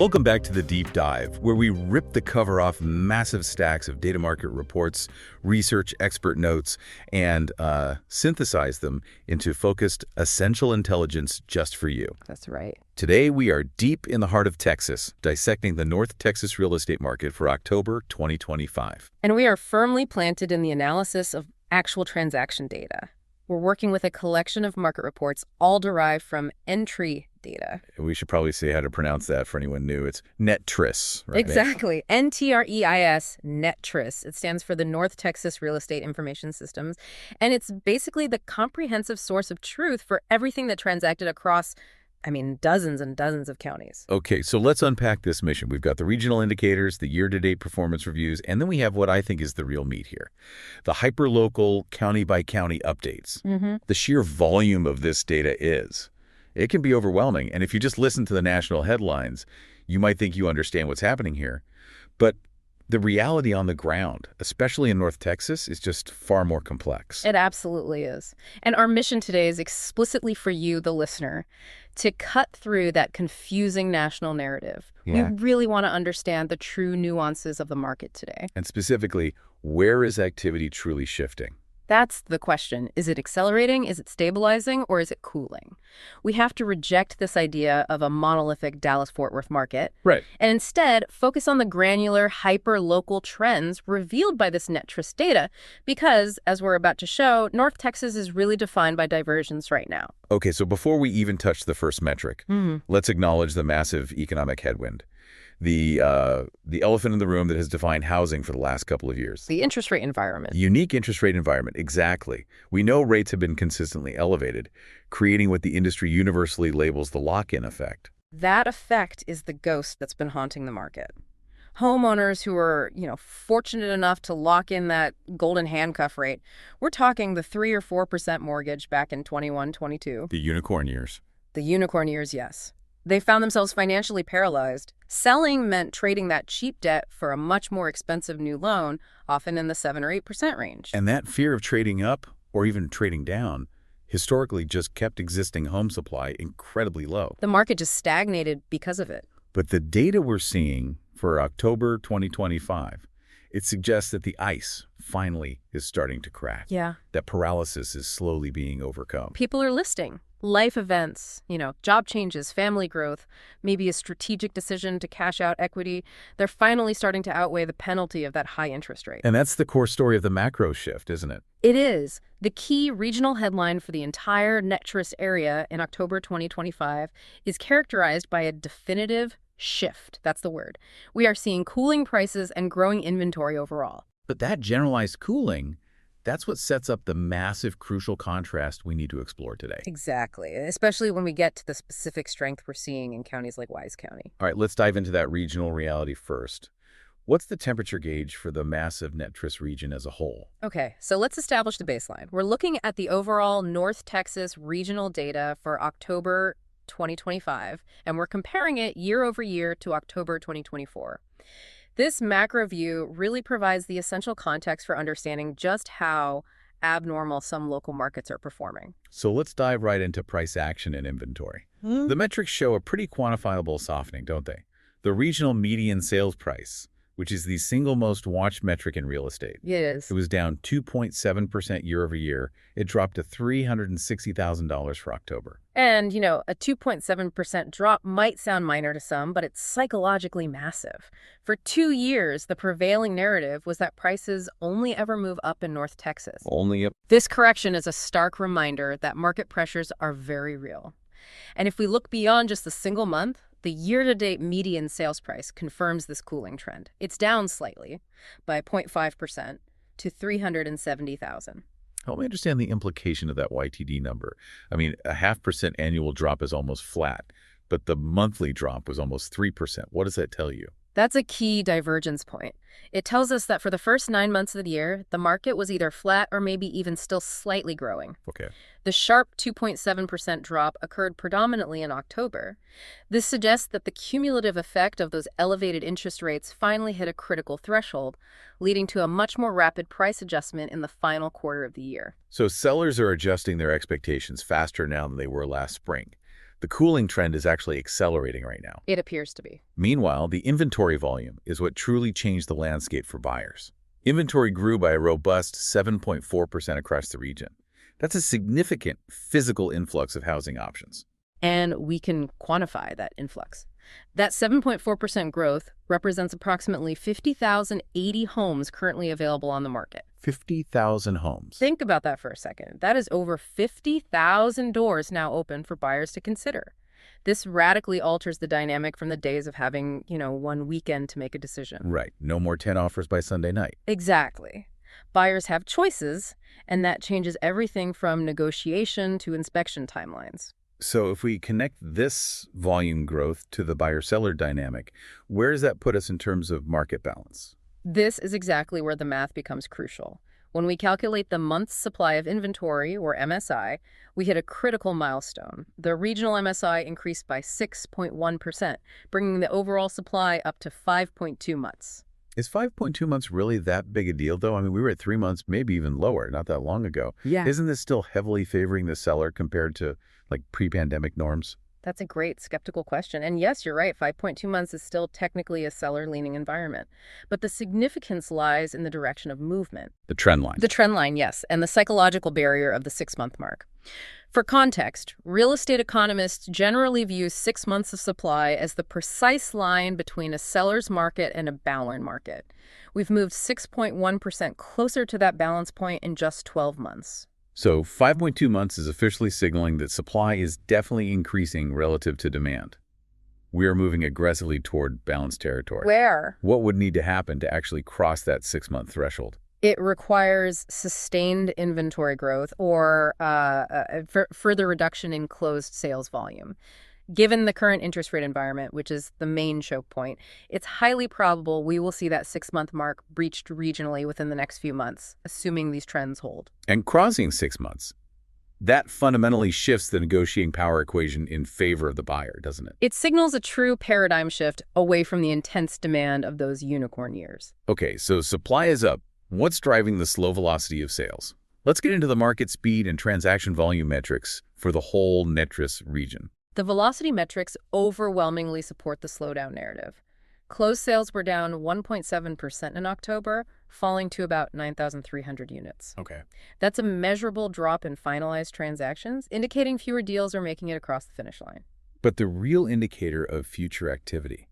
Welcome back to the Deep Dive, where we rip the cover off massive stacks of data market reports, research, expert notes, and synthesize them into focused, essential intelligence just for you. That's right. Today, we are deep in the heart of Texas, dissecting the North Texas real estate market for October 2025. And we are firmly planted in the analysis of actual transaction data. We're working with a collection of market reports, all derived from NTREIS data. We should probably say how to pronounce that for anyone new. It's NTREIS, right? Exactly. NTREIS, NTREIS. It stands for the North Texas Real Estate Information Systems. And it's basically the comprehensive source of truth for everything that transacted across, dozens and dozens of counties. Okay, so let's unpack this mission. We've got the regional indicators, the year-to-date performance reviews, and then we have what I think is the real meat here. The hyper-local, county-by-county updates. The sheer volume of this data it can be overwhelming. And if you just listen to the national headlines, you might think you understand what's happening here. But the reality on the ground, especially in North Texas, is just far more complex. It absolutely is. And our mission today is explicitly for you, the listener, to cut through that confusing national narrative. Yeah. We really want to understand the true nuances of the market today. And specifically, where is activity truly shifting? That's the question. Is it accelerating? Is it stabilizing? Or is it cooling? We have to reject this idea of a monolithic Dallas-Fort Worth market. Right. And instead, focus on the granular, hyper-local trends revealed by this NTREIS data because, as we're about to show, North Texas is really defined by divergence right now. Okay, so before we even touch the first metric, let's acknowledge the massive economic headwind. The elephant in the room that has defined housing for the last couple of years. The interest rate environment. Unique interest rate environment, exactly. We know rates have been consistently elevated, creating what the industry universally labels the lock-in effect. That effect is the ghost that's been haunting the market. Homeowners who are, fortunate enough to lock in that golden handcuff rate, we're talking the 3 or 4% mortgage back in 21, 22. The unicorn years. The unicorn years, yes. They found themselves financially paralyzed. Selling meant trading that cheap debt for a much more expensive new loan, often in the 7 or 8% range. And that fear of trading up, or even trading down, historically just kept existing home supply incredibly low. The market just stagnated because of it. But the data we're seeing for October 2025, it suggests that the ice finally is starting to crack. Yeah. That paralysis is slowly being overcome. People are listing. Life events, job changes, family growth, maybe a strategic decision to cash out equity. They're finally starting to outweigh the penalty of that high interest rate. And that's the core story of the macro shift, isn't it? It is. The key regional headline for the entire NTREIS area in October 2025 is characterized by a definitive shift. That's the word. We are seeing cooling prices and growing inventory overall. But that generalized cooling, that's what sets up the massive, crucial contrast we need to explore today. Exactly, especially when we get to the specific strength we're seeing in counties like Wise County. All right, let's dive into that regional reality first. What's the temperature gauge for the massive NTREIS region as a whole? Okay, so let's establish the baseline. We're looking at the overall North Texas regional data for October 2025, and we're comparing it year over year to October 2024. This macro view really provides the essential context for understanding just how abnormal some local markets are performing. So let's dive right into price action and inventory. The metrics show a pretty quantifiable softening, don't they? The regional median sales price, which is the single most watched metric in real estate. It is. It was down 2.7% year over year. It dropped to $360,000 for October. And, a 2.7% drop might sound minor to some, but it's psychologically massive. For 2 years, the prevailing narrative was that prices only ever move up in North Texas. Only up. This correction is a stark reminder that market pressures are very real. And if we look beyond just the single month, the year-to-date median sales price confirms this cooling trend. It's down slightly by 0.5% to $370,000. Help me understand the implication of that YTD number. A 0.5% annual drop is almost flat, but the monthly drop was almost 3%. What does that tell you? That's a key divergence point. It tells us that for the first 9 months of the year, the market was either flat or maybe even still slightly growing. Okay. The sharp 2.7% drop occurred predominantly in October. This suggests that the cumulative effect of those elevated interest rates finally hit a critical threshold, leading to a much more rapid price adjustment in the final quarter of the year. So sellers are adjusting their expectations faster now than they were last spring. The cooling trend is actually accelerating right now. It appears to be. Meanwhile, the inventory volume is what truly changed the landscape for buyers. Inventory grew by a robust 7.4% across the region. That's a significant physical influx of housing options. And we can quantify that influx. That 7.4% growth represents approximately 50,080 homes currently available on the market. 50,000 homes. Think about that for a second. That is over 50,000 doors now open for buyers to consider. This radically alters the dynamic from the days of having, one weekend to make a decision. Right. No more 10 offers by Sunday night. Exactly. Buyers have choices, and that changes everything from negotiation to inspection timelines. So if we connect this volume growth to the buyer-seller dynamic, where does that put us in terms of market balance? This is exactly where the math becomes crucial. When we calculate the month's supply of inventory, or MSI, we hit a critical milestone. The regional MSI increased by 6.1%, bringing the overall supply up to 5.2 months. Is 5.2 months really that big a deal, though? I mean, we were at 3 months, maybe even lower, not that long ago. Yeah. Isn't this still heavily favoring the seller compared to, pre-pandemic norms? That's a great skeptical question. And yes, you're right, 5.2 months is still technically a seller-leaning environment. But the significance lies in the direction of movement. The trend line. The trend line, yes, and the psychological barrier of the 6-month mark. For context, real estate economists generally view 6 months of supply as the precise line between a seller's market and a buyer's market. We've moved 6.1% closer to that balance point in just 12 months. So 5.2 months is officially signaling that supply is definitely increasing relative to demand. We are moving aggressively toward balanced territory. Where? What would need to happen to actually cross that 6-month threshold? It requires sustained inventory growth or further reduction in closed sales volume. Given the current interest rate environment, which is the main choke point, it's highly probable we will see that 6-month mark breached regionally within the next few months, assuming these trends hold. And crossing 6 months, that fundamentally shifts the negotiating power equation in favor of the buyer, doesn't it? It signals a true paradigm shift away from the intense demand of those unicorn years. Okay, so supply is up. What's driving the slow velocity of sales? Let's get into the market speed and transaction volume metrics for the whole NTREIS region. The velocity metrics overwhelmingly support the slowdown narrative. Closed sales were down 1.7% in October, falling to about 9,300 units. Okay. That's a measurable drop in finalized transactions, indicating fewer deals are making it across the finish line. But the real indicator of future activity,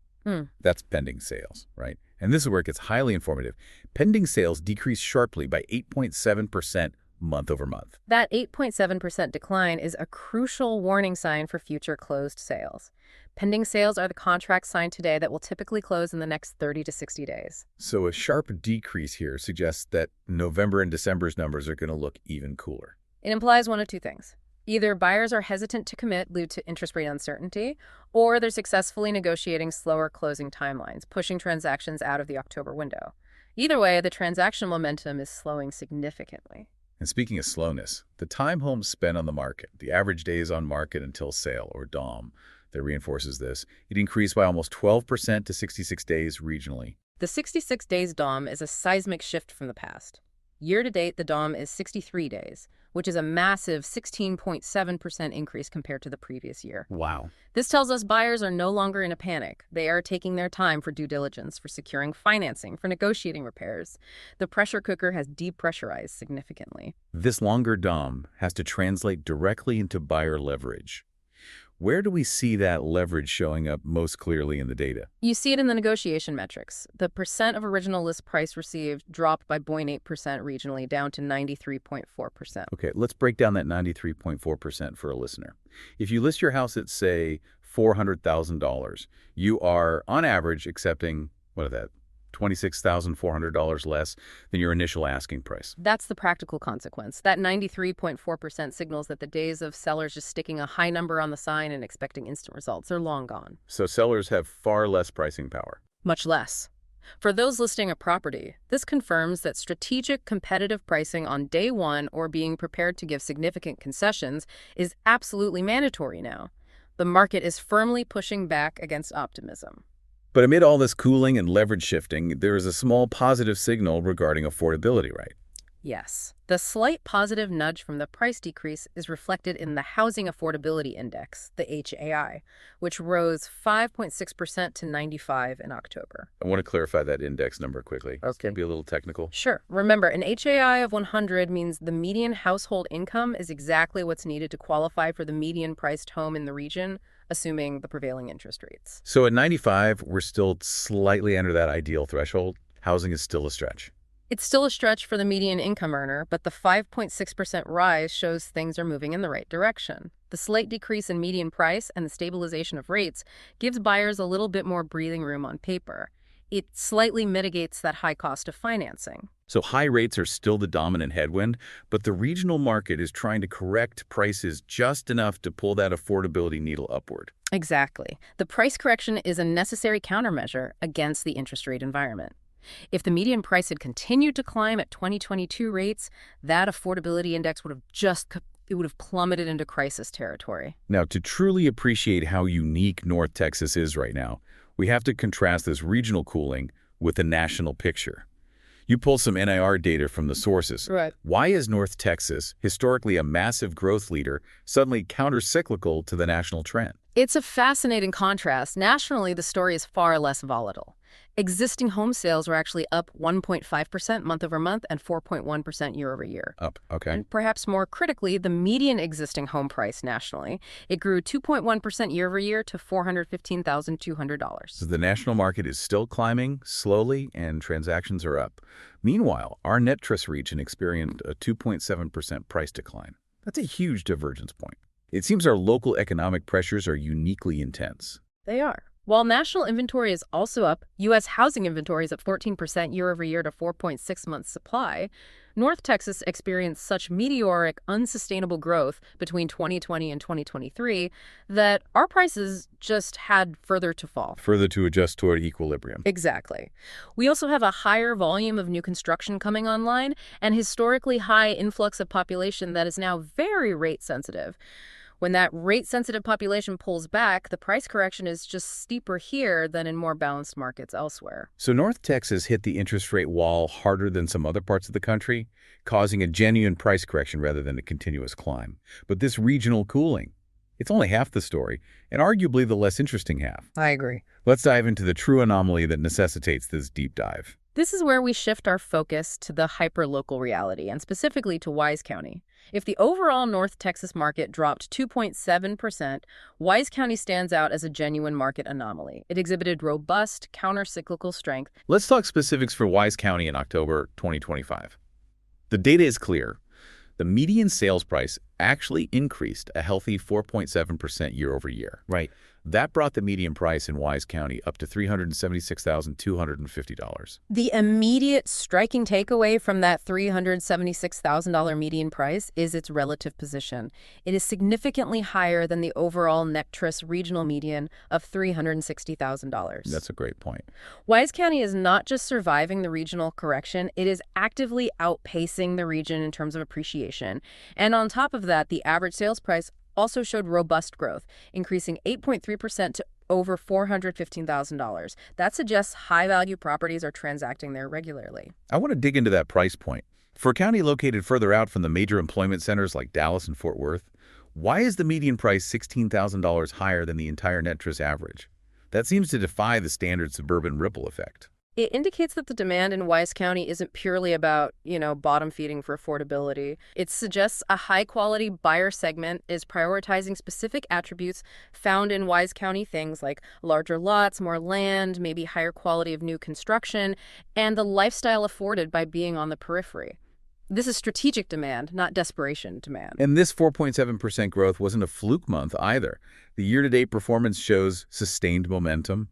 that's pending sales, right? And this is where it gets highly informative. Pending sales decreased sharply by 8.7% month over month. That 8.7% decline is a crucial warning sign for future closed sales. Pending sales are the contracts signed today that will typically close in the next 30 to 60 days. So a sharp decrease here suggests that November and December's numbers are going to look even cooler. It implies one of two things. Either buyers are hesitant to commit due to interest rate uncertainty, or they're successfully negotiating slower closing timelines, pushing transactions out of the October window. Either way, the transaction momentum is slowing significantly. And speaking of slowness, the time homes spent on the market, the average days on market until sale, or DOM, that reinforces this, it increased by almost 12% to 66 days regionally. The 66 days DOM is a seismic shift from the past. Year-to-date, the DOM is 63 days, which is a massive 16.7% increase compared to the previous year. Wow. This tells us buyers are no longer in a panic. They are taking their time for due diligence, for securing financing, for negotiating repairs. The pressure cooker has depressurized significantly. This longer DOM has to translate directly into buyer leverage. Where do we see that leverage showing up most clearly in the data? You see it in the negotiation metrics. The percent of original list price received dropped by 0.8% regionally, down to 93.4%. Okay, let's break down that 93.4% for a listener. If you list your house at, say, $400,000, you are, on average, accepting, $26,400 less than your initial asking price. That's the practical consequence. That 93.4% signals that the days of sellers just sticking a high number on the sign and expecting instant results are long gone. So sellers have far less pricing power. Much less. For those listing a property, this confirms that strategic competitive pricing on day one or being prepared to give significant concessions is absolutely mandatory now. The market is firmly pushing back against optimism. But amid all this cooling and leverage shifting, there is a small positive signal regarding affordability, right? Yes. The slight positive nudge from the price decrease is reflected in the Housing Affordability Index, the HAI, which rose 5.6% to 95 in October. I want to clarify that index number quickly. Okay. Be a little technical. Sure. Remember, an HAI of 100 means the median household income is exactly what's needed to qualify for the median priced home in the region, assuming the prevailing interest rates. So at 95, we're still slightly under that ideal threshold. Housing is still a stretch. It's still a stretch for the median income earner, but the 5.6% rise shows things are moving in the right direction. The slight decrease in median price and the stabilization of rates gives buyers a little bit more breathing room on paper. It slightly mitigates that high cost of financing. So high rates are still the dominant headwind, but the regional market is trying to correct prices just enough to pull that affordability needle upward. Exactly. The price correction is a necessary countermeasure against the interest rate environment. If the median price had continued to climb at 2022 rates, that affordability index would have plummeted into crisis territory. Now, to truly appreciate how unique North Texas is right now, we have to contrast this regional cooling with the national picture. You pull some NIR data from the sources. Right. Why is North Texas, historically a massive growth leader, suddenly counter-cyclical to the national trend? It's a fascinating contrast. Nationally, the story is far less volatile. Existing home sales were actually up 1.5% month over month and 4.1% year over year. Up, okay. And perhaps more critically, the median existing home price nationally, it grew 2.1% year over year to $415,200. So the national market is still climbing slowly and transactions are up. Meanwhile, our NTREIS region experienced a 2.7% price decline. That's a huge divergence point. It seems our local economic pressures are uniquely intense. They are. While national inventory is also up, U.S. housing inventory is up 14% year over year to 4.6 months supply. North Texas experienced such meteoric, unsustainable growth between 2020 and 2023 that our prices just had further to fall. Further to adjust toward equilibrium. Exactly. We also have a higher volume of new construction coming online and historically high influx of population that is now very rate sensitive. When that rate-sensitive population pulls back, the price correction is just steeper here than in more balanced markets elsewhere. So North Texas hit the interest rate wall harder than some other parts of the country, causing a genuine price correction rather than a continuous climb. But this regional cooling, it's only half the story, and arguably the less interesting half. I agree. Let's dive into the true anomaly that necessitates this deep dive. This is where we shift our focus to the hyperlocal reality, and specifically to Wise County. If the overall North Texas market dropped 2.7%, Wise County stands out as a genuine market anomaly. It exhibited robust, counter-cyclical strength. Let's talk specifics for Wise County in October 2025. The data is clear. The median sales price actually increased a healthy 4.7% year over year. Right. That brought the median price in Wise County up to $376,250. The immediate striking takeaway from that $376,000 median price is its relative position. It is significantly higher than the overall NTREIS regional median of $360,000. That's a great point. Wise County is not just surviving the regional correction, it is actively outpacing the region in terms of appreciation. And on top of that, the average sales price also showed robust growth, increasing 8.3% to over $415,000. That suggests high-value properties are transacting there regularly. I want to dig into that price point. For a county located further out from the major employment centers like Dallas and Fort Worth, why is the median price $16,000 higher than the entire NTREIS average? That seems to defy the standard suburban ripple effect. It indicates that the demand in Wise County isn't purely about, bottom feeding for affordability. It suggests a high-quality buyer segment is prioritizing specific attributes found in Wise County, things like larger lots, more land, maybe higher quality of new construction, and the lifestyle afforded by being on the periphery. This is strategic demand, not desperation demand. And this 4.7% growth wasn't a fluke month either. The year-to-date performance shows sustained momentum.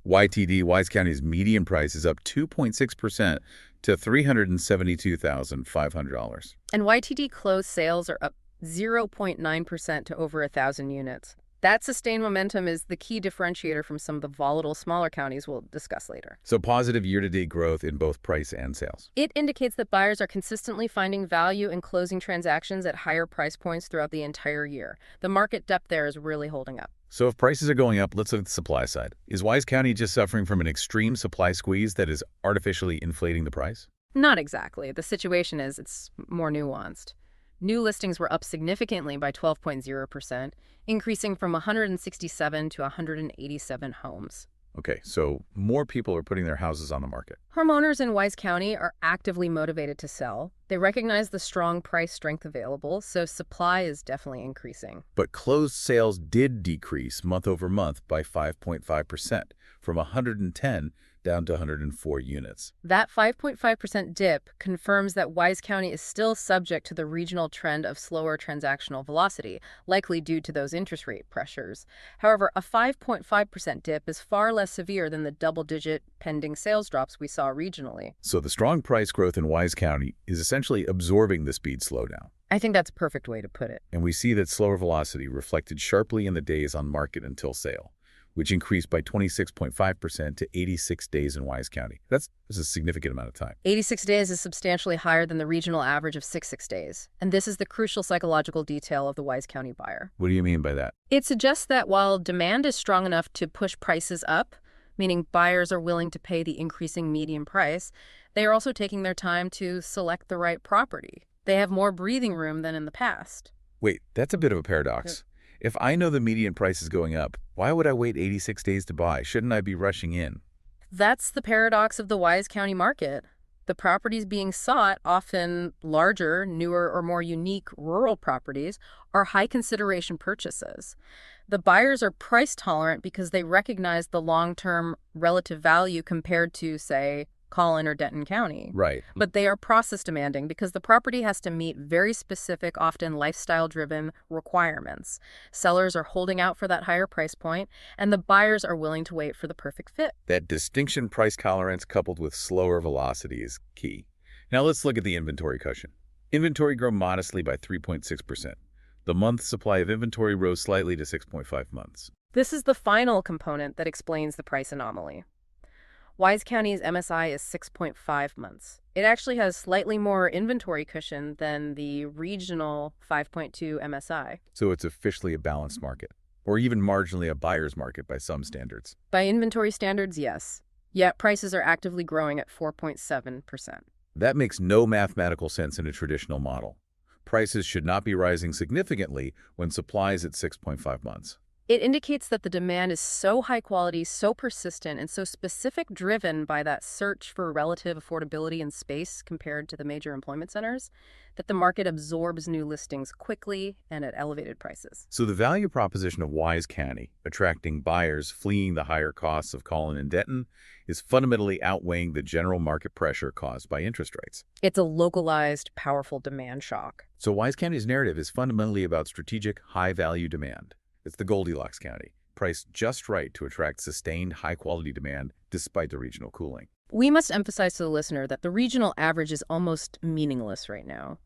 YTD, Wise County's median price is up 2.6% to $372,500. And YTD closed sales are up 0.9% to over 1,000 units. That sustained momentum is the key differentiator from some of the volatile smaller counties we'll discuss later. So positive year-to-date growth in both price and sales. It indicates that buyers are consistently finding value in closing transactions at higher price points throughout the entire year. The market depth there is really holding up. So if prices are going up, let's look at the supply side. Is Wise County just suffering from an extreme supply squeeze that is artificially inflating the price? Not exactly. The situation is it's more nuanced. New listings were up significantly by 12.0%, increasing from 167 to 187 homes. Okay, so more people are putting their houses on the market. Homeowners in Wise County are actively motivated to sell. They recognize the strong price strength available, so supply is definitely increasing. But closed sales did decrease month over month by 5.5%, from 110 down to 104 units. That 5.5% dip confirms that Wise County is still subject to the regional trend of slower transactional velocity, likely due to those interest rate pressures. However, a 5.5% dip is far less severe than the double-digit pending sales drops we saw regionally. So the strong price growth in Wise County is essentially absorbing the speed slowdown. I think that's a perfect way to put it. And we see that slower velocity reflected sharply in the days on market until sale, which increased by 26.5% to 86 days in Wise County. That's a significant amount of time. 86 days is substantially higher than the regional average of 66 days. And this is the crucial psychological detail of the Wise County buyer. What do you mean by that? It suggests that while demand is strong enough to push prices up, meaning buyers are willing to pay the increasing median price, they are also taking their time to select the right property. They have more breathing room than in the past. Wait, that's a bit of a paradox. If I know the median price is going up, why would I wait 86 days to buy? Shouldn't I be rushing in? That's the paradox of the Wise County market. The properties being sought, often larger, newer, or more unique rural properties, are high consideration purchases. The buyers are price tolerant because they recognize the long-term relative value compared to, say, Collin or Denton County. Right. But they are process demanding because the property has to meet very specific, often lifestyle-driven requirements. Sellers are holding out for that higher price point, and the buyers are willing to wait for the perfect fit. That distinction price tolerance coupled with slower velocity is key. Now let's look at the inventory cushion. Inventory grew modestly by 3.6%. The month supply of inventory rose slightly to 6.5 months. This is the final component that explains the price anomaly. Wise County's MSI is 6.5 months. It actually has slightly more inventory cushion than the regional 5.2 MSI. So it's officially a balanced market, or even marginally a buyer's market by some standards. By inventory standards, yes. Yet prices are actively growing at 4.7%. That makes no mathematical sense in a traditional model. Prices should not be rising significantly when supply is at 6.5 months. It indicates that the demand is so high quality, so persistent, and so specific, driven by that search for relative affordability and space compared to the major employment centers, that the market absorbs new listings quickly and at elevated prices. So the value proposition of Wise County, attracting buyers fleeing the higher costs of Collin and Denton, is fundamentally outweighing the general market pressure caused by interest rates. It's a localized, powerful demand shock. So Wise County's narrative is fundamentally about strategic, high-value demand. It's the Goldilocks County, priced just right to attract sustained, high-quality demand despite the regional cooling. We must emphasize to the listener that the regional average is almost meaningless right now.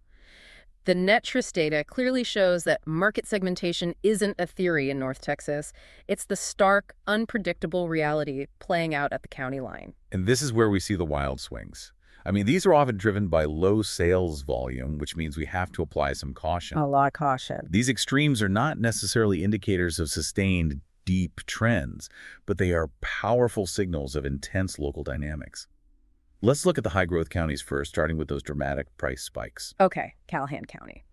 The NTREIS data clearly shows that market segmentation isn't a theory in North Texas. It's the stark, unpredictable reality playing out at the county line. And this is where we see the wild swings. I mean, these are often driven by low sales volume, which means we have to apply some caution. A lot of caution. These extremes are not necessarily indicators of sustained, deep trends, but they are powerful signals of intense local dynamics. Let's look at the high-growth counties first, starting with those dramatic price spikes. Okay, Callahan County.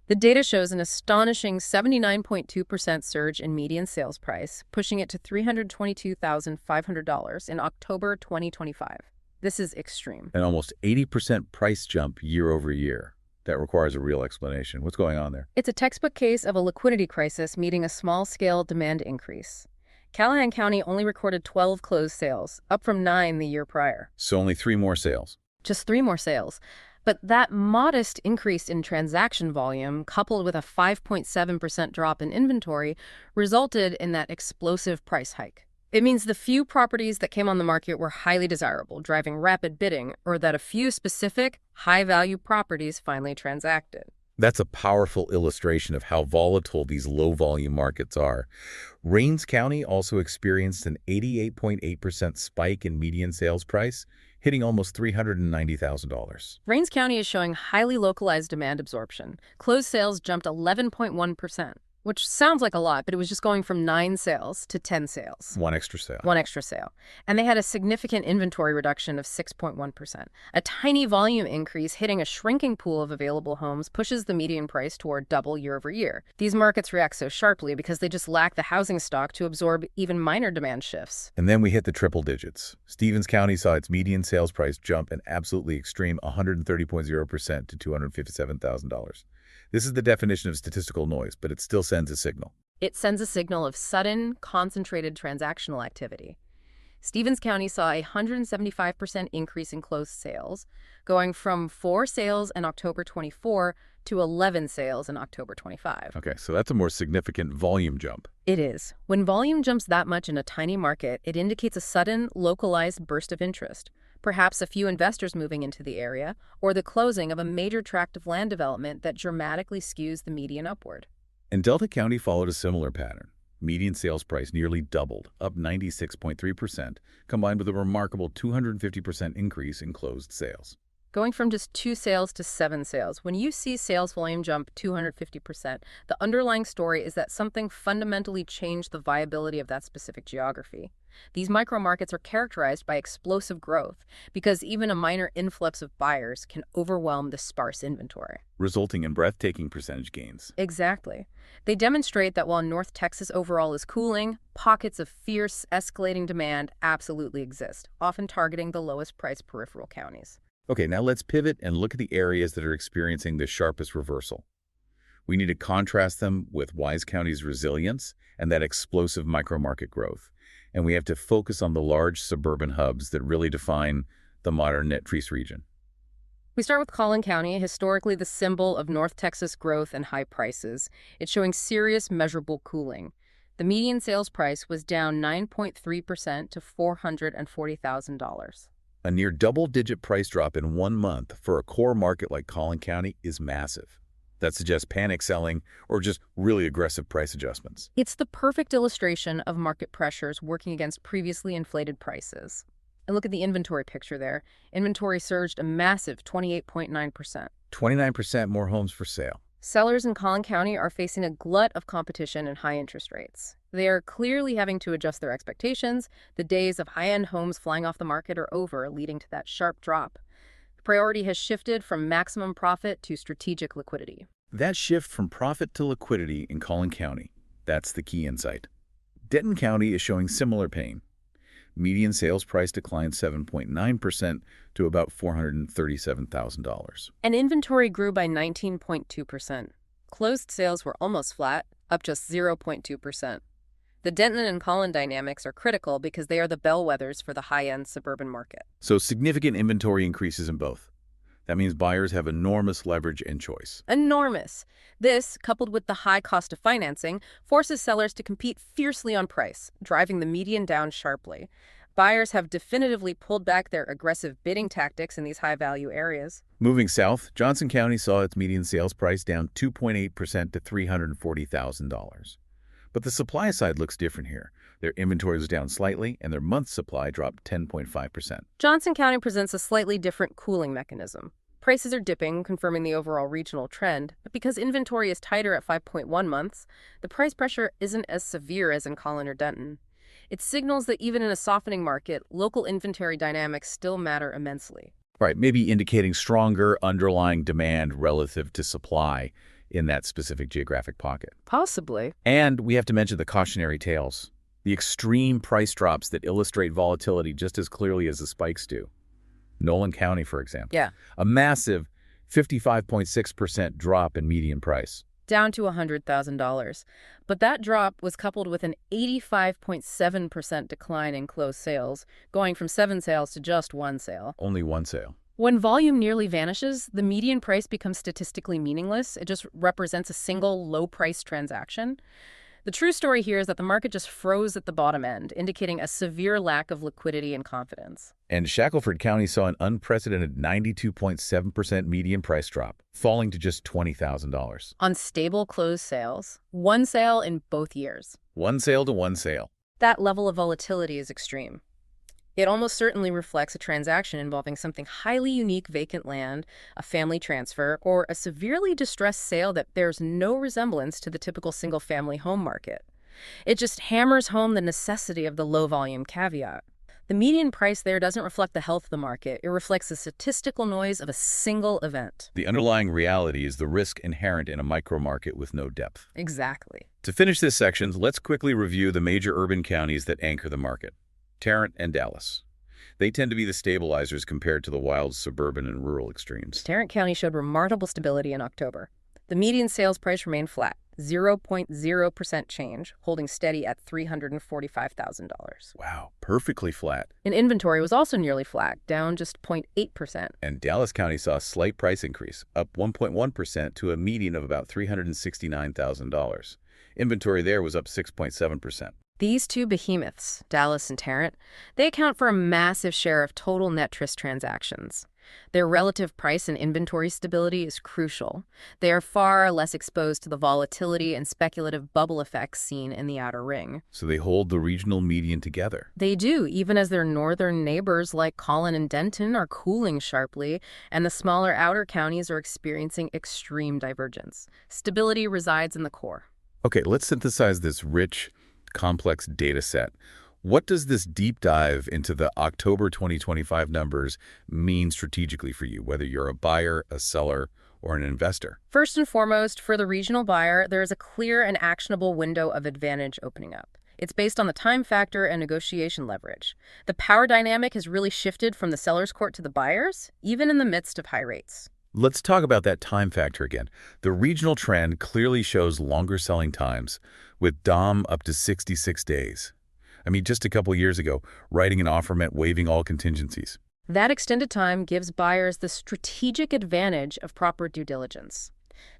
The data shows an astonishing 79.2% surge in median sales price, pushing it to $322,500 in October 2025. This is extreme. An almost 80% price jump year over year. That requires a real explanation. What's going on there? It's a textbook case of a liquidity crisis meeting a small-scale demand increase. Callahan County only recorded 12 closed sales, up from 9 the year prior. So only 3 more sales. Just 3 more sales. But that modest increase in transaction volume, coupled with a 5.7% drop in inventory, resulted in that explosive price hike. It means the few properties that came on the market were highly desirable, driving rapid bidding, or that a few specific, high-value properties finally transacted. That's a powerful illustration of how volatile these low-volume markets are. Rains County also experienced an 88.8% spike in median sales price, hitting almost $390,000. Rains County is showing highly localized demand absorption. Closed sales jumped 11.1%. which sounds like a lot, but it was just going from 9 sales to 10 sales. One extra sale. One extra sale. And they had a significant inventory reduction of 6.1%. A tiny volume increase hitting a shrinking pool of available homes pushes the median price toward double year over year. These markets react so sharply because they just lack the housing stock to absorb even minor demand shifts. And then we hit the triple digits. Stevens County saw its median sales price jump an absolutely extreme 130.0% to $257,000. This is the definition of statistical noise, but it still sends a signal. It sends a signal of sudden, concentrated transactional activity. Stevens County saw a 175% increase in closed sales, going from 4 sales in October 24 to 11 sales in October 25. Okay, so that's a more significant volume jump. It is. When volume jumps that much in a tiny market, it indicates a sudden, localized burst of interest. Perhaps a few investors moving into the area, or the closing of a major tract of land development that dramatically skews the median upward. And Delta County followed a similar pattern. Median sales price nearly doubled, up 96.3%, combined with a remarkable 250% increase in closed sales. Going from just 2 sales to 7 sales, when you see sales volume jump 250%, the underlying story is that something fundamentally changed the viability of that specific geography. These micro-markets are characterized by explosive growth because even a minor influx of buyers can overwhelm the sparse inventory, Resulting in breathtaking percentage gains. Exactly. They demonstrate that while North Texas overall is cooling, pockets of fierce, escalating demand absolutely exist, often targeting the lowest-priced peripheral counties. Okay, now let's pivot and look at the areas that are experiencing the sharpest reversal. We need to contrast them with Wise County's resilience and that explosive micro-market growth. And we have to focus on the large suburban hubs that really define the modern NTREIS region. We start with Collin County, historically the symbol of North Texas growth and high prices. It's showing serious, measurable cooling. The median sales price was down 9.3% to $440,000. A near double-digit price drop in 1 month for a core market like Collin County is massive. That suggests panic selling or just really aggressive price adjustments. It's the perfect illustration of market pressures working against previously inflated prices. And look at the inventory picture there. Inventory surged a massive 28.9%. 29% more homes for sale. Sellers in Collin County are facing a glut of competition and high interest rates. They are clearly having to adjust their expectations. The days of high-end homes flying off the market are over, leading to that sharp drop. The priority has shifted from maximum profit to strategic liquidity. That shift from profit to liquidity in Collin County, that's the key insight. Denton County is showing similar pain. Median sales price declined 7.9% to about $437,000. And inventory grew by 19.2%. Closed sales were almost flat, up just 0.2%. The Denton and Collin dynamics are critical because they are the bellwethers for the high-end suburban market. So significant inventory increases in both. That means buyers have enormous leverage and choice. Enormous. This, coupled with the high cost of financing, forces sellers to compete fiercely on price, driving the median down sharply. Buyers have definitively pulled back their aggressive bidding tactics in these high-value areas. Moving south, Johnson County saw its median sales price down 2.8% to $340,000. But the supply side looks different here. Their inventory was down slightly, and their month supply dropped 10.5%. Johnson County presents a slightly different cooling mechanism. Prices are dipping, confirming the overall regional trend, but because inventory is tighter at 5.1 months, the price pressure isn't as severe as in Collin or Denton. It signals that even in a softening market, local inventory dynamics still matter immensely. Right, maybe indicating stronger underlying demand relative to supply in that specific geographic pocket. Possibly. And we have to mention the cautionary tales, the extreme price drops that illustrate volatility just as clearly as the spikes do. Nolan County, for example. Yeah. A massive 55.6% drop in median price. Down to $100,000. But that drop was coupled with an 85.7% decline in closed sales, going from 7 sales to just 1 sale. Only 1 sale. When volume nearly vanishes, the median price becomes statistically meaningless. It just represents a single low-price transaction. The true story here is that the market just froze at the bottom end, indicating a severe lack of liquidity and confidence. And Shackelford County saw an unprecedented 92.7% median price drop, falling to just $20,000. On stable closed sales, 1 sale in both years. 1 sale to 1 sale. That level of volatility is extreme. It almost certainly reflects a transaction involving something highly unique, vacant land, a family transfer, or a severely distressed sale that bears no resemblance to the typical single-family home market. It just hammers home the necessity of the low-volume caveat. The median price there doesn't reflect the health of the market. It reflects the statistical noise of a single event. The underlying reality is the risk inherent in a micro-market with no depth. Exactly. To finish this section, let's quickly review the major urban counties that anchor the market. Tarrant and Dallas. They tend to be the stabilizers compared to the wild suburban and rural extremes. Tarrant County showed remarkable stability in October. The median sales price remained flat, 0.0% change, holding steady at $345,000. Wow, perfectly flat. And inventory was also nearly flat, down just 0.8%. And Dallas County saw a slight price increase, up 1.1% to a median of about $369,000. Inventory there was up 6.7%. These two behemoths, Dallas and Tarrant, they account for a massive share of total NTREIS transactions. Their relative price and inventory stability is crucial. They are far less exposed to the volatility and speculative bubble effects seen in the outer ring. So they hold the regional median together. They do, even as their northern neighbors like Collin and Denton are cooling sharply, and the smaller outer counties are experiencing extreme divergence. Stability resides in the core. Okay, let's synthesize this rich, complex data set. What does this deep dive into the October 2025 numbers mean strategically for you, whether you're a buyer, a seller, or an investor? First and foremost, for the regional buyer, there is a clear and actionable window of advantage opening up. It's based on the time factor and negotiation leverage. The power dynamic has really shifted from the seller's court to the buyers, even in the midst of high rates. Let's talk about that time factor again. The regional trend clearly shows longer selling times, with DOM up to 66 days. I mean, just a couple years ago, writing an offer meant waiving all contingencies. That extended time gives buyers the strategic advantage of proper due diligence.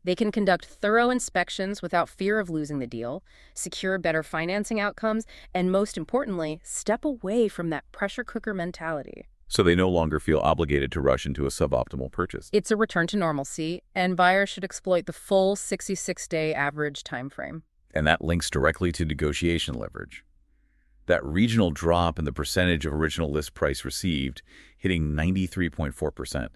They can conduct thorough inspections without fear of losing the deal, secure better financing outcomes, and most importantly, step away from that pressure cooker mentality. So they no longer feel obligated to rush into a suboptimal purchase. It's a return to normalcy, and buyers should exploit the full 66-day average time frame. And that links directly to negotiation leverage. That regional drop in the percentage of original list price received, hitting 93.4%,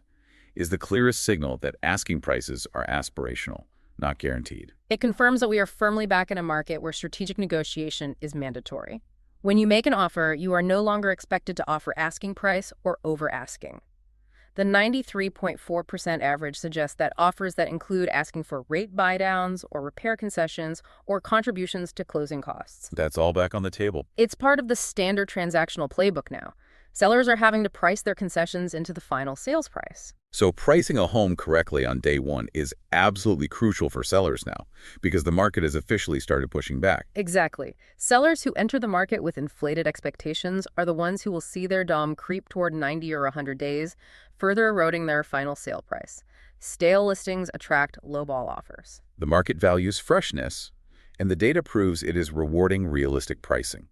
is the clearest signal that asking prices are aspirational, not guaranteed. It confirms that we are firmly back in a market where strategic negotiation is mandatory. When you make an offer, you are no longer expected to offer asking price or over-asking. The 93.4% average suggests that offers that include asking for rate buydowns or repair concessions or contributions to closing costs. That's all back on the table. It's part of the standard transactional playbook now. Sellers are having to price their concessions into the final sales price. So pricing a home correctly on day one is absolutely crucial for sellers now, because the market has officially started pushing back. Exactly. Sellers who enter the market with inflated expectations are the ones who will see their DOM creep toward 90 or 100 days, further eroding their final sale price. Stale listings attract lowball offers. The market values freshness, and the data proves it is rewarding realistic pricing.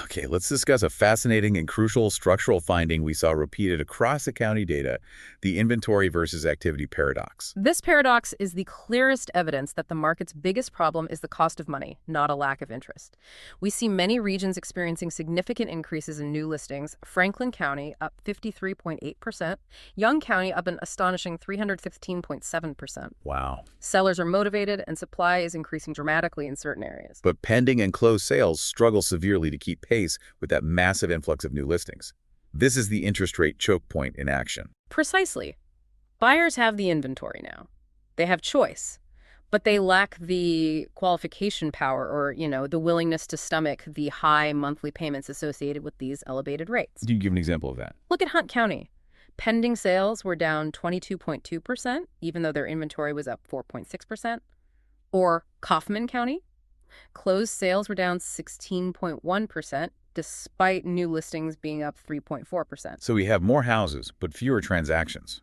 Okay, let's discuss a fascinating and crucial structural finding we saw repeated across the county data, the inventory versus activity paradox. This paradox is the clearest evidence that the market's biggest problem is the cost of money, not a lack of interest. We see many regions experiencing significant increases in new listings. Franklin County up 53.8%, Young County up an astonishing 315.7%. Wow. Sellers are motivated and supply is increasing dramatically in certain areas. But pending and closed sales struggle severely to keep pace with that massive influx of new listings. This is the interest rate choke point in action. Precisely. Buyers have the inventory now. They have choice, but they lack the qualification power or, the willingness to stomach the high monthly payments associated with these elevated rates. Can you give an example of that? Look at Hunt County. Pending sales were down 22.2%, even though their inventory was up 4.6%. Or Kaufman County. Closed sales were down 16.1%, despite new listings being up 3.4%. So we have more houses, but fewer transactions.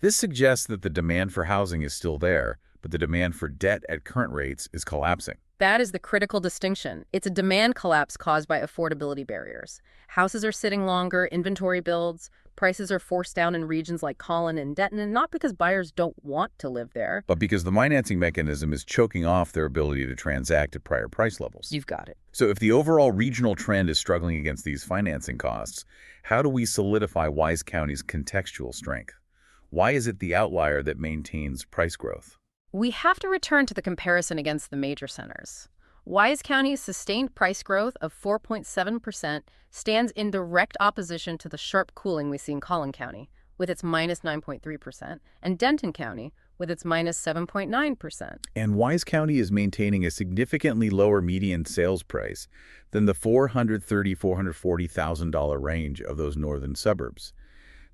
This suggests that the demand for housing is still there, but the demand for debt at current rates is collapsing. That is the critical distinction. It's a demand collapse caused by affordability barriers. Houses are sitting longer, inventory builds, prices are forced down in regions like Collin and Denton, and not because buyers don't want to live there. But because the financing mechanism is choking off their ability to transact at prior price levels. You've got it. So if the overall regional trend is struggling against these financing costs, how do we solidify Wise County's contextual strength? Why is it the outlier that maintains price growth? We have to return to the comparison against the major centers. Wise County's sustained price growth of 4.7% stands in direct opposition to the sharp cooling we see in Collin County, with its minus 9.3%, and Denton County, with its minus 7.9%. And Wise County is maintaining a significantly lower median sales price than the $430,000 to $440,000 range of those northern suburbs.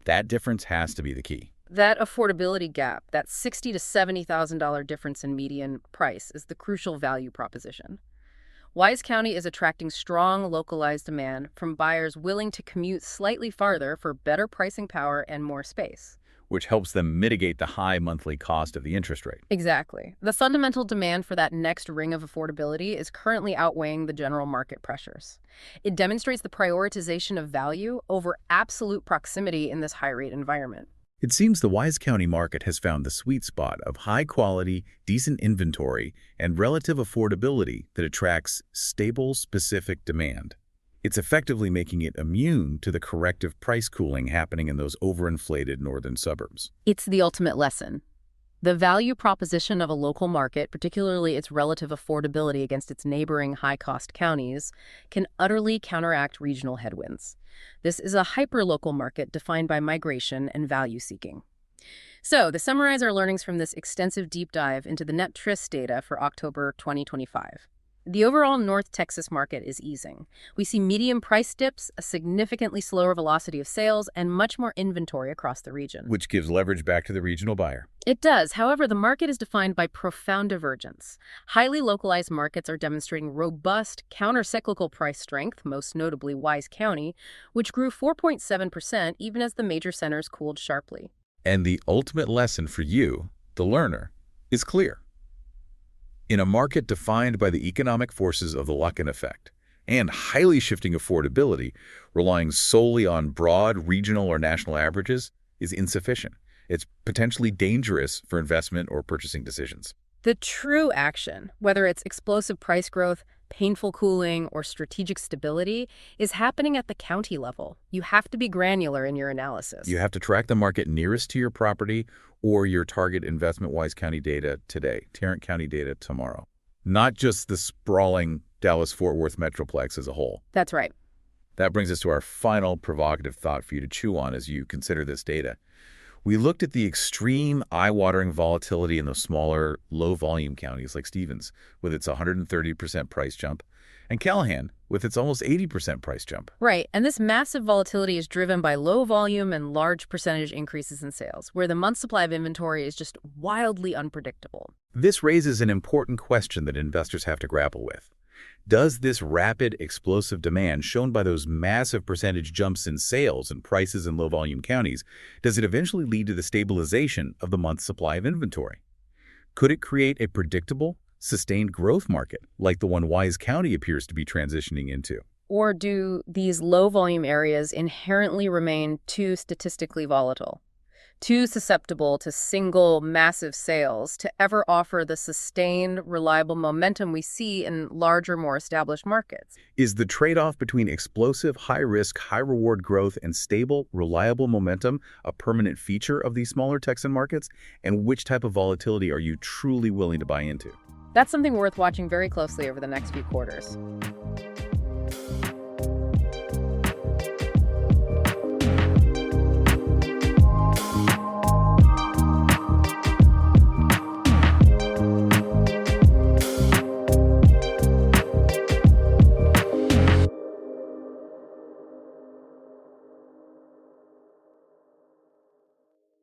That difference has to be the key. That affordability gap, that $60,000 to $70,000 difference in median price, is the crucial value proposition. Wise County is attracting strong localized demand from buyers willing to commute slightly farther for better pricing power and more space, which helps them mitigate the high monthly cost of the interest rate. Exactly. The fundamental demand for that next ring of affordability is currently outweighing the general market pressures. It demonstrates the prioritization of value over absolute proximity in this high-rate environment. It seems the Wise County market has found the sweet spot of high-quality, decent inventory, and relative affordability that attracts stable, specific demand. It's effectively making it immune to the corrective price cooling happening in those overinflated northern suburbs. It's the ultimate lesson. The value proposition of a local market, particularly its relative affordability against its neighboring high-cost counties, can utterly counteract regional headwinds. This is a hyper-local market defined by migration and value-seeking. So, to summarize our learnings from this extensive deep dive into the NTREIS data for October 2025. The overall North Texas market is easing. We see medium price dips, a significantly slower velocity of sales, and much more inventory across the region. Which gives leverage back to the regional buyer. It does. However, the market is defined by profound divergence. Highly localized markets are demonstrating robust, counter-cyclical price strength, most notably Wise County, which grew 4.7% even as the major centers cooled sharply. And the ultimate lesson for you, the learner, is clear. In a market defined by the economic forces of the lock-in effect and highly shifting affordability, relying solely on broad regional or national averages is insufficient. It's potentially dangerous for investment or purchasing decisions. The true action, whether it's explosive price growth, painful cooling, or strategic stability, is happening at the county level. You have to be granular in your analysis. You have to track the market nearest to your property or your target investment Wise County data today, Tarrant County data tomorrow, not just the sprawling Dallas-Fort Worth metroplex as a whole. That's right. That brings us to our final provocative thought for you to chew on as you consider this data. We looked at the extreme, eye-watering volatility in the smaller, low-volume counties like Stevens, with its 130% price jump, and Callahan, with its almost 80% price jump. Right, and this massive volatility is driven by low volume and large percentage increases in sales, where the month supply of inventory is just wildly unpredictable. This raises an important question that investors have to grapple with. Does this rapid, explosive demand shown by those massive percentage jumps in sales and prices in low-volume counties, does it eventually lead to the stabilization of the month's supply of inventory? Could it create a predictable, sustained growth market like the one Wise County appears to be transitioning into? Or do these low-volume areas inherently remain too statistically volatile, too susceptible to single massive sales to ever offer the sustained, reliable momentum we see in larger, more established markets? Is the trade-off between explosive, high-risk, high-reward growth and stable, reliable momentum a permanent feature of these smaller Texan markets? And which type of volatility are you truly willing to buy into? That's something worth watching very closely over the next few quarters.